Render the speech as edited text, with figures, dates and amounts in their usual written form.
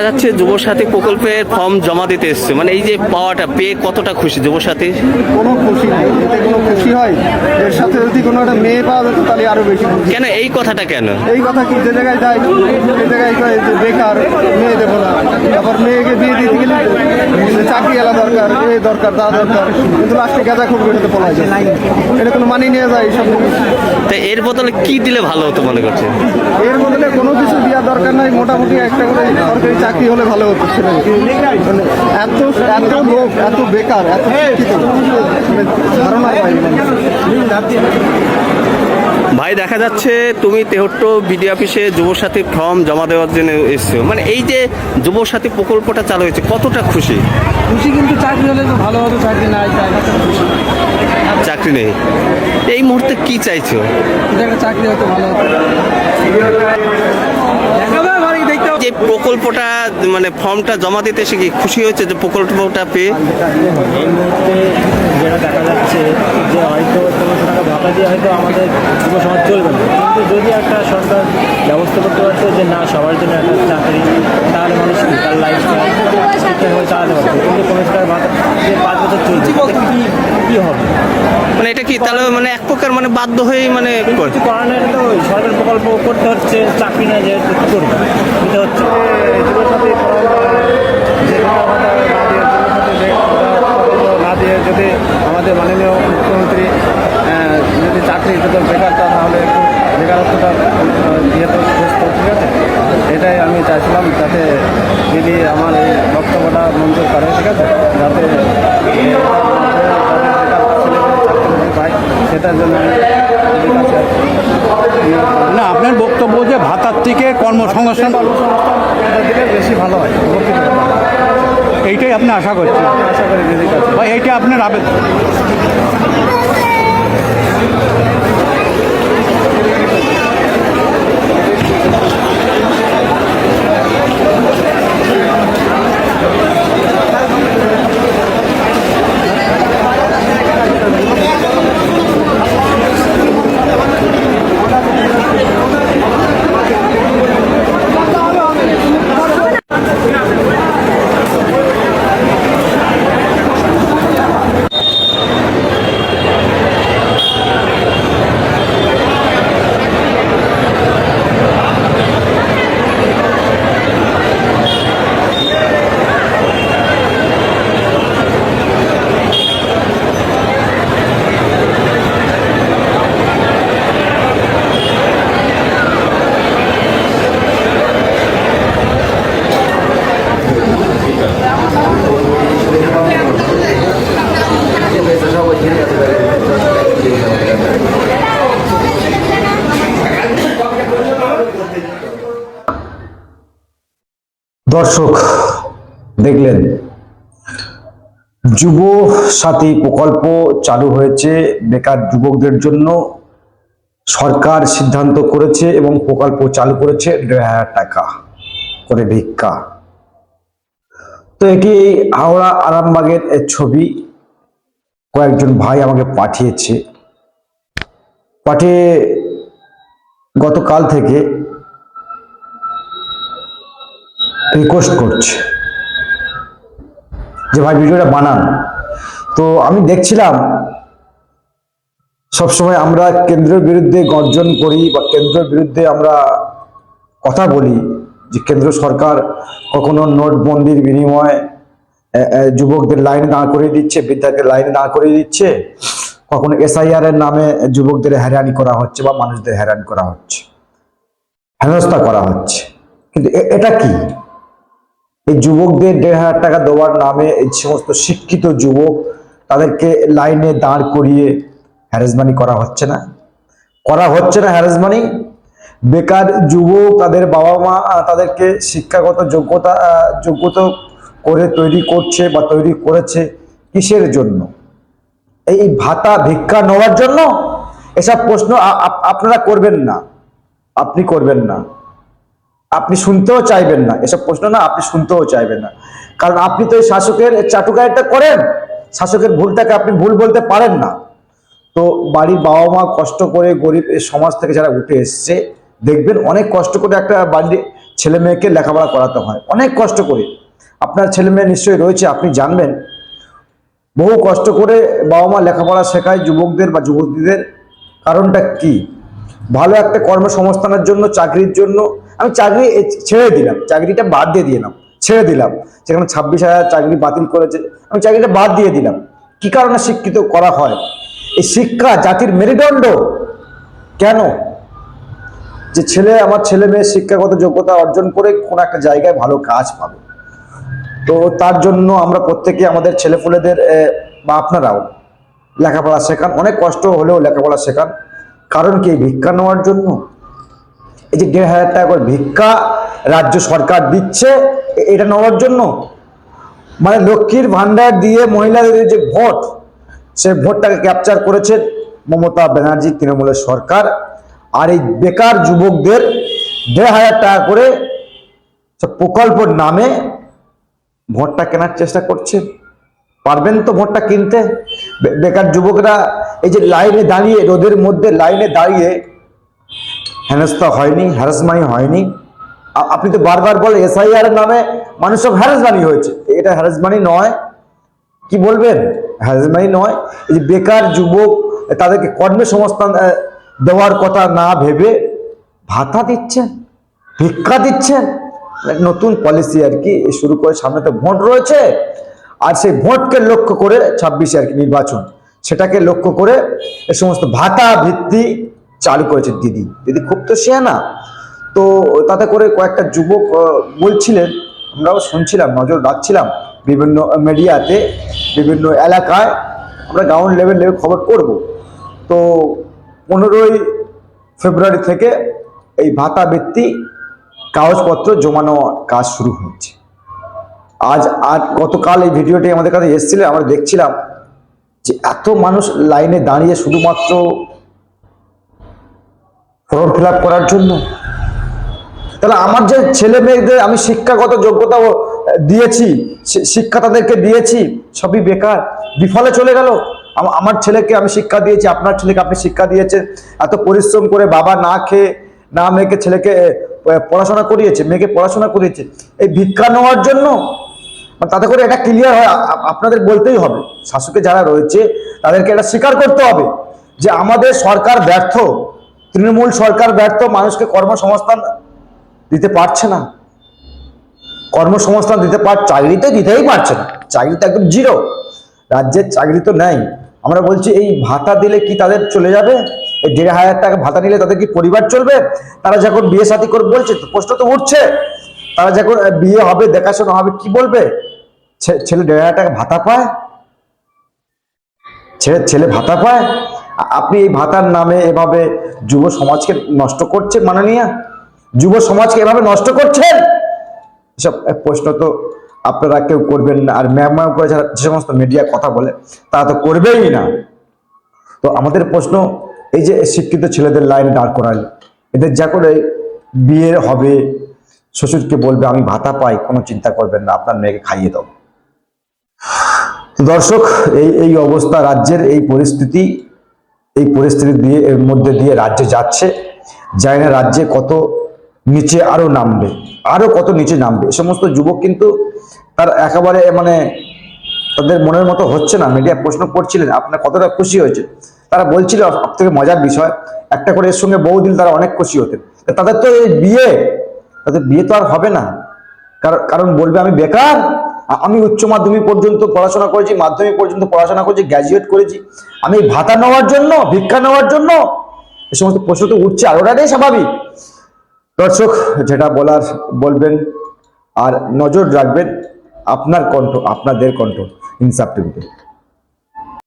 যাচ্ছে যুবসাথী প্রকল্পের ফর্ম জমা দিতে এসছে, মানে এই যে পাওয়াটা পেয়ে কতটা খুশি যুবসাথী? কোনো খুশি নাই, এতে কোনো খুশি হয়? এর সাথে যদি কোনো একটা মেয়ে পাওয়া যেত তাহলে আরো বেশি খুশি। কেন এই কথাটা কেন? এই কথা কি যে জায়গায় যায় সে জায়গায় কয় যে বেকার, মেয়ে দেবো না। তারপর মেয়েকে বিয়ে দিতে গেলে যে চাকরি এলা দরকার, এ দরকার, তা দরকার, কিন্তু লাস্টে গাঁজা খুব বেরোতে পড়া যায়। এটা কোনো মানি নিয়ে যায় এইসব জিনিস। তা এর বদলে কি দিলে ভালো হতো মনে করছে? এর বদলে কোনো কিছু দেওয়ার দরকার নাই, মোটামুটি একটা করে সরকারি চাকরি হলে ভালো হতো ছেলে। মানে এত এত লোক, এত বেকার, এত শিক্ষিত, মানে ধারণা পাই ভাই দেখা যাচ্ছে তুমি তেহট্ট বিডি অফিসে যুবসাথী ফর্ম জমা দেওয়ার জন্য এসছো, মানে এই যে যুবসাথী প্রকল্পটা চালু হয়েছে কতটা খুশি? খুশি, কিন্তু চাকরি হলে তো ভালো হতো, চাকরি নাই, চাকরি নেই, এই মুহূর্তে কি চাইছো? চাকরি হতো ভালো হতো। যে প্রকল্পটা মানে ফর্মটা জমা দিতে এসে কি খুশি হয়েছে যে প্রকল্পটা পেয়ে? এই মুহূর্তে যেটা দেখা যাচ্ছে যে হয়তো 1300 টাকা ভাতা দিয়ে হয়তো আমাদের যুব সমাজ চলবে না, কিন্তু যদি একটা সরকার ব্যবস্থা করতে পারতো যে না সবার জন্য একটা চাকরি, তাহলে মানুষ কি তার লাইফস্টাইল ঠিকঠাকভাবে চালাতে পারতো। কিন্তু 1300 টাকা ভাতা যে 5 বছর চলছে কী হবে? মানে এটা কি তাহলে মানে এক প্রকার মানে বাধ্য হয়েই মানে কিছু করার নেই, তো সরকার প্রকল্প করতে হচ্ছে, চাকরি না যেহেতু কী করবে, দিতে হচ্ছে। যুবসাথী না দিয়ে যদি আমাদের মাননীয় মুখ্যমন্ত্রী যদি চাকরি দিত বেকারটা, তাহলে একটু বেকারত্বটা যেহেতু সুস্থ, ঠিক আছে, এটাই আমি চাইছিলাম, যাতে যদি আমার এই বক্তব্যটা মঞ্জুর করে, ঠিক আছে, যাতে পাই, সেটার জন্য না, আপনার বক্তব্য যে ভাতার থেকে কর্মসংস্থান দিলে বেশি ভালো হয়, এইটাই আপনি আশা করছেন? আশা করি দিদির কাছে বা এইটা আপনার আবেদন? দর্শক দেখলেন, যুব সাথী প্রকল্প চালু হয়েছে বেকার যুবকদের জন্য। সরকার সিদ্ধান্ত করেছে এবং প্রকল্প চালু করেছে 1500 টাকা করে ভিক্ষা। তো এটি হাওড়া আরামবাগের ছবি কয়েকজন ভাই আমাকে পাঠিয়েছে। পাঠিয়ে গতকাল থেকে রিকোয়েস্ট করছে যে ভাই ভিডিওটা বানান। তো আমি দেখছিলাম, সবসময় আমরা কেন্দ্রের বিরুদ্ধে গর্জন করি বা কেন্দ্রের বিরুদ্ধে আমরা কথা বলি যে কেন্দ্র সরকার কখনো নোটবন্দির বিনিময়ে যুবকদের লাইনে দাঁড় করিয়ে দিচ্ছে, বৃদ্ধাদের লাইনে দাঁড় করিয়ে দিচ্ছে, কখনো SIR এর নামে যুবকদের হয়রানি করা হচ্ছে বা মানুষদের হয়রানি করা হচ্ছে, হেনস্থা করা হচ্ছে। কিন্তু এটা কি? এই যুবকদের 1500 টাকা দেওয়ার নামে এই সমস্ত শিক্ষিত যুবক তাদেরকে লাইনে দাঁড় করিয়ে হ্যারাসমেন্ট করা হচ্ছে না? করা হচ্ছে না হ্যারাসমেন্ট? বেকার যুবক তাদের বাবা মা তাদেরকে শিক্ষাগত যোগ্যতা করে তৈরি করছে বা তৈরি করেছে কিসের জন্য? এই ভাতা ভিক্ষা নেওয়ার জন্য? এসব প্রশ্ন আপনারা করবেন না, আপনি করবেন না, আপনি শুনতেও চাইবেন না। এসব প্রশ্ন না আপনি শুনতেও চাইবেন না, কারণ আপনি তো এই শাসকের চাটুকারিটা করেন, শাসকের ভুলটাকে আপনি ভুল বলতে পারেন না। তো বাড়ির বাবা মা কষ্ট করে গরিব এই সমাজ থেকে যারা উঠে এসছে, দেখবেন অনেক কষ্ট করে একটা বাড়ি ছেলে মেয়েকে লেখাপড়া করাতে হয় অনেক কষ্ট করে। আপনার ছেলে মেয়ে নিশ্চয়ই রয়েছে, আপনি জানবেন বহু কষ্ট করে বাবা মা লেখাপড়া শেখায় যুবকদের বা যুবতীদের। কারণটা কি? ভালো একটা কর্মসংস্থানের জন্য, চাকরির জন্য। আমি চাকরি ছেড়ে দিলাম, চাকরিটা বাদ দিয়ে দিলাম, ছেড়ে দিলাম। সেখানে 26,000 চাকরি বাতিল করেছে, আমি চাকরিটা বাদ দিয়ে দিলাম। কি কারণে শিক্ষিত করা হয়? এই শিক্ষা জাতির মেরুদণ্ড। কেন? যে আমার ছেলে মেয়ে শিক্ষাগত যোগ্যতা অর্জন করে কোনো একটা জায়গায় ভালো কাজ পাবে। তো তার জন্য আমরা প্রত্যেকে আমাদের ছেলেপুলেদের বা আপনারাও লেখাপড়া শেখান, অনেক কষ্ট হলেও লেখাপড়া শেখান। কারণ কি? ভিক্ষা নেওয়ার জন্য? এই যে 1,500 টাকা করে ভিক্ষা রাজ্য সরকার দিচ্ছে, এটা নেওয়ার জন্য? মানে লক্ষ্মীর ভান্ডার দিয়ে মহিলাদের যে ভোট, সে ভোটটাকে ক্যাপচার করেছে মমতা ব্যানার্জি তৃণমূলের সরকার। আর এই বেকার যুবকদের 1,500 টাকা করে প্রকল্পের নামে ভোটটা কেনার চেষ্টা করছে। পারবেন তো ভোটটা কিনতে? বেকার যুবকরা এই যে লাইনে দাঁড়িয়ে, রোদের মধ্যে লাইনে দাঁড়িয়ে হেনস্থা হয়নি, হ্যারাসমানি হয়নি? আপনি তো বারবার বলে SIR এর নামে মানুষ সব হ্যারাসমানি হয়েছে। এটা হ্যারাসমানি নয়, কি বলবেন? হ্যারাসমানি নয়। এই যে বেকার যুবক, তাদেরকে কর্মসংস্থান দেওয়ার কথা না ভেবে ভাতা দিচ্ছেন, ভিক্ষা দিচ্ছেন। নতুন পলিসি আর কি শুরু করে। সামনে তো ভোট রয়েছে, আর সেই ভোটকে লক্ষ্য করে 26 আর কি নির্বাচন, সেটাকে লক্ষ্য করে এ সমস্ত ভাতা ভিত্তি চালু করেছে দিদি। খুব তো শেয়ানা। তো তাতে করে কয়েকটা যুবক বলছিলেন, আমরাও শুনছিলাম, নজর রাখছিলাম বিভিন্ন মিডিয়াতে, বিভিন্ন এলাকায়। আমরা গ্রাউন্ড লেভেলে খবর করব। তো 15ই ফেব্রুয়ারি থেকে এই ভাতা ভিত্তি কাগজপত্র জমানো কাজ শুরু হচ্ছে। আজ গতকাল এই ভিডিওটি আমাদের কাছে এসেছিল, আমরা দেখছিলাম যে এত মানুষ লাইনে দাঁড়িয়ে শুধুমাত্র ফর্ম ফিল আপ করার জন্য। তাহলে আমার যে ছেলে মেয়েদের আমি শিক্ষাগত যোগ্যতা দিয়েছি, শিক্ষা তাদেরকে দিয়েছি, সবই বেকার, বিফলে চলে গেল। আমার ছেলেকে আমি শিক্ষা দিয়েছি, আপনার ছেলেকে আপনি শিক্ষা দিয়েছেন, এত পরিশ্রম করে বাবা না খেয়ে না মেয়েকে, ছেলেকে পড়াশোনা করিয়েছে, মেয়েকে পড়াশোনা করিয়েছে এই ভিক্ষা নেওয়ার জন্য। তাতে করে এটা ক্লিয়ার হয়, আপনাদের বলতেই হবে, শাসকে যারা রয়েছে তাদেরকে এটা স্বীকার করতে হবে যে আমাদের সরকার ব্যর্থ, তৃণমূল সরকার ব্যর্থ, মানুষকে কর্মসংস্থান দিতে পারছে না, কর্মসংস্থান চাকরিতে দিতেই পারছে না। চাকরি তো একদম জিরো, রাজ্যের চাকরি তো নেই। আমরা বলছি এই ভাতা দিলে কি তাদের চলে যাবে? এই 1,500 টাকা ভাতা নিলে তাদের কি পরিবার চলবে? তারা যখন বিয়ে শাদী করে, বলছে তো, প্রশ্ন তো উঠছে, তারা যখন বিয়ে হবে, দেখাশোনা হবে, কি বলবে? ছেলে 1,500 টাকা ভাতা পায়, ছেলে ভাতা পায়। আপনি এই ভাতার নামে এভাবে যুব সমাজকে নষ্ট করছেন, মাননীয়া, যুব সমাজকে এভাবে নষ্ট করছেন। এসব প্রশ্ন তো আপনারা কেউ করবেন না। আর ম্যাম করে যারা যে সমস্ত মিডিয়া কথা বলে তারা তো করবেই না। তো আমাদের প্রশ্ন, এই যে শিক্ষিত ছেলেদের লাইনে দাঁড় করালে, এদের যা করে বিয়ে হবে, শ্বশুরকে বলবে আমি ভাতা পাই, কোনো চিন্তা করবেন না, আপনার মেয়েকে খাইয়ে দাও। দর্শক, এই অবস্থা রাজ্যের, এই পরিস্থিতি দিয়ে, এর মধ্যে দিয়ে রাজ্যে যাচ্ছে। জানি না রাজ্যে কত নিচে আরো নামবে, আরো কত নিচে নামবে। এই সমস্ত যুবক কিন্তু তার একেবারে মানে তাদের মনের মতো হচ্ছে না। মিডিয়া প্রশ্ন করছিলেন আপনার কতটা খুশি হয়েছে, তারা বলছিল সব থেকে মজার বিষয়, একটা করে এর সঙ্গে বউ দিল, তারা অনেক খুশি হতেন। তাদের তো এই তাদের বিয়ে তো আর হবে না। কারণ বলবে আমি বেকার, আমি উচ্চ মাধ্যমিক পর্যন্ত পড়াশোনা করেছি, মাধ্যমিক পর্যন্ত পড়াশোনা করেছি, গ্র্যাজুয়েট করেছি, আমি ভাতা নেওয়ার জন্য, ভিক্ষা নেওয়ার জন্য? এই সমস্ত প্রশ্ন তো উঠছে, আরোটাই স্বাভাবিক। দর্শক, যেটা বলার বলবেন, আর নজর রাখবেন আপনার কণ্ঠ, আপনাদের কণ্ঠ ইনসাফ টিভিতে।